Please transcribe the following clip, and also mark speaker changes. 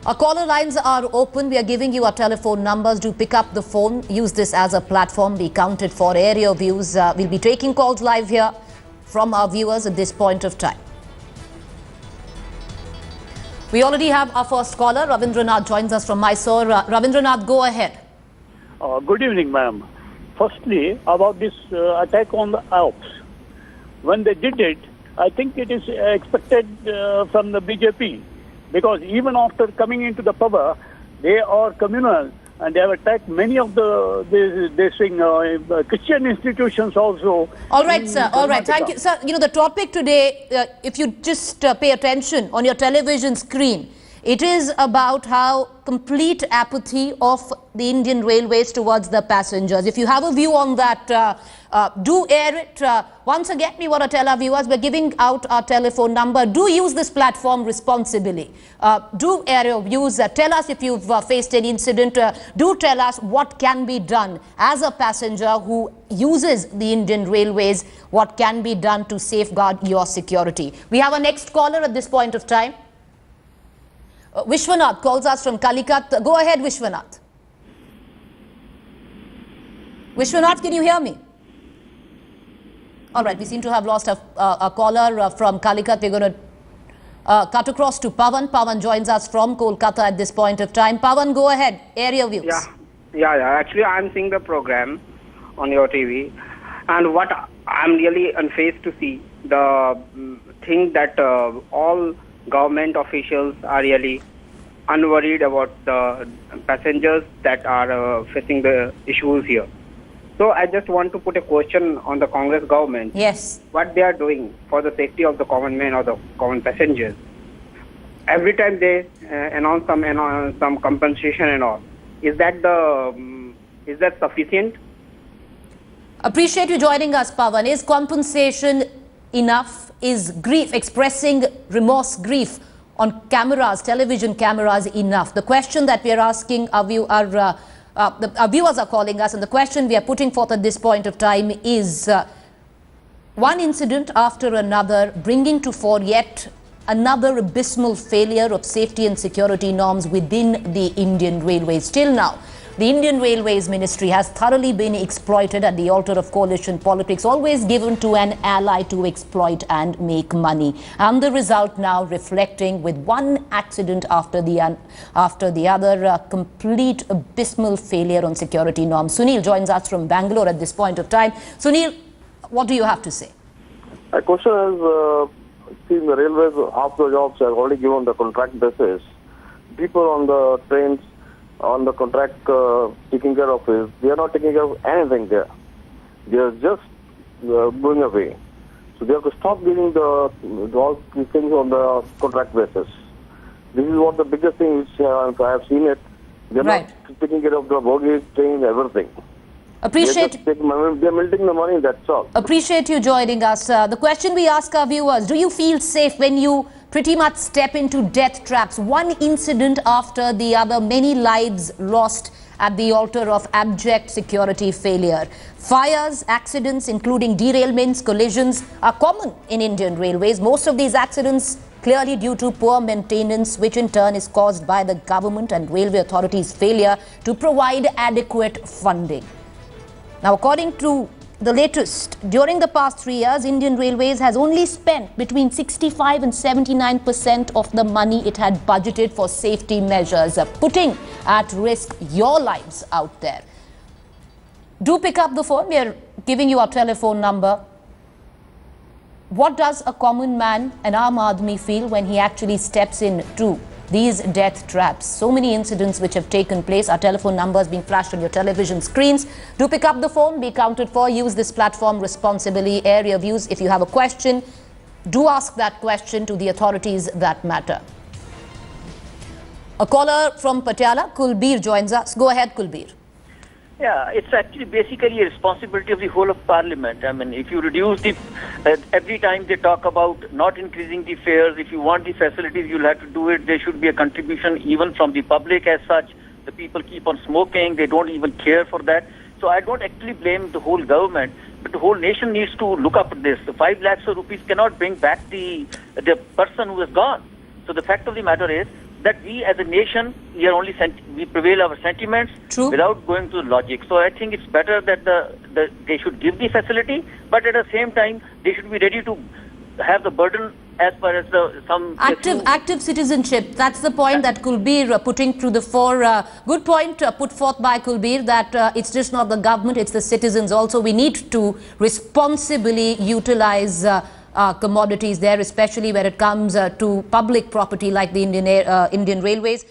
Speaker 1: Our caller lines are open. We are giving you our telephone numbers. Do pick up the phone. Use this as a platform. Be counted for area views. We'll be taking calls live here from our viewers at this point of time. We already have our first caller. Ravindranath joins us from Mysore. Ravindranath, go ahead.
Speaker 2: Good evening, ma'am. Firstly, about this attack on the Alps. When they did it, I think it is expected from the BJP. Because even after coming into the power, they are communal and they have attacked many of the Christian institutions also.
Speaker 1: All right, sir. All right. Thank you. Sir, you know, the topic today, if you just pay attention on your television screen, it is about how complete apathy of the Indian Railways towards the passengers. If you have a view on that, do air it. Once again, we want to tell our viewers, we're giving out our telephone number. Do use this platform responsibly. Do air your views. Tell us if you've faced any incident. Do tell us what can be done as a passenger who uses the Indian Railways. What can be done to safeguard your security. We have a next caller at this point of time. Vishwanath calls us from Calicut. Go ahead, Vishwanath. Vishwanath, can you hear me? All right, we seem to have lost a caller from Calicut. We're going to cut across to Pawan. Pawan joins us from Kolkata at this point of time. Pawan, go ahead. Area views.
Speaker 3: Yeah. Actually, I'm seeing the program on your TV. And what I'm really unfazed to see, the thing that all government officials are really unworried about the passengers that are facing the issues here. So I just want to put a question on the Congress government.
Speaker 1: Yes.
Speaker 3: What they are doing for the safety of the common man or the common passengers. Every time they announce some compensation and all, is that sufficient?
Speaker 1: Appreciate you joining us, Pawan. Is compensation enough? Is grief, expressing remorse, grief on cameras, television cameras enough? The question that we are asking our viewers are calling us, and the question we are putting forth at this point of time is one incident after another bringing to fore yet another abysmal failure of safety and security norms within the Indian Railways. Till now, the Indian Railways Ministry has thoroughly been exploited at the altar of coalition politics, always given to an ally to exploit and make money. And the result now reflecting with one accident after the other, complete abysmal failure on security norms. Sunil joins us from Bangalore at this point of time. Sunil, what do you have to say?
Speaker 4: My question is, in the railways, half the jobs are already given the contract basis. People on the trains, on the contract taking care of it, they are not taking care of anything there. They are just going away. So they have to stop giving all these things on the contract basis. This is what the biggest thing which I have seen it. They are not taking care of the bogies, trains, everything.
Speaker 1: Appreciate.
Speaker 4: They're melting the money, that's all.
Speaker 1: Appreciate you joining us. The question we ask our viewers, do you feel safe when you pretty much step into death traps? One incident after the other, many lives lost at the altar of abject security failure. Fires, accidents, including derailments, collisions are common in Indian Railways. Most of these accidents clearly due to poor maintenance, which in turn is caused by the government and railway authorities' failure to provide adequate funding. Now, according to the latest, during the past 3 years, Indian Railways has only spent between 65 and 79% of the money it had budgeted for safety measures, putting at risk your lives out there. Do pick up the phone. We are giving you our telephone number. What does a common man, an Aam Aadmi, feel when he actually steps into these death traps? So many incidents which have taken place. Our telephone numbers being flashed on your television screens. Do pick up the phone, be counted for. Use this platform responsibly. Air your views. If you have a question, do ask that question to the authorities that matter. A caller from Patiala, Kulbir, joins us. Go ahead, Kulbir.
Speaker 5: Yeah, it's actually basically a responsibility of the whole of Parliament. I mean, if you reduce the, every time they talk about not increasing the fares, if you want the facilities, you'll have to do it. There should be a contribution even from the public as such. The people keep on smoking. They don't even care for that. So I don't actually blame the whole government, but the whole nation needs to look up at this. The 5 lakhs of rupees cannot bring back the person who is gone. So the fact of the matter is, that we as a nation, we are only we prevail our sentiments
Speaker 1: True.
Speaker 5: without going to logic. So I think it's better that they should give the facility, but at the same time they should be ready to have the burden as far as some
Speaker 1: Active citizenship. That's the point that Kulbir putting through the fore. Good point put forth by Kulbir, that it's just not the government, it's the citizens also. We need to responsibly utilize commodities there, especially when it comes to public property like the Indian Railways.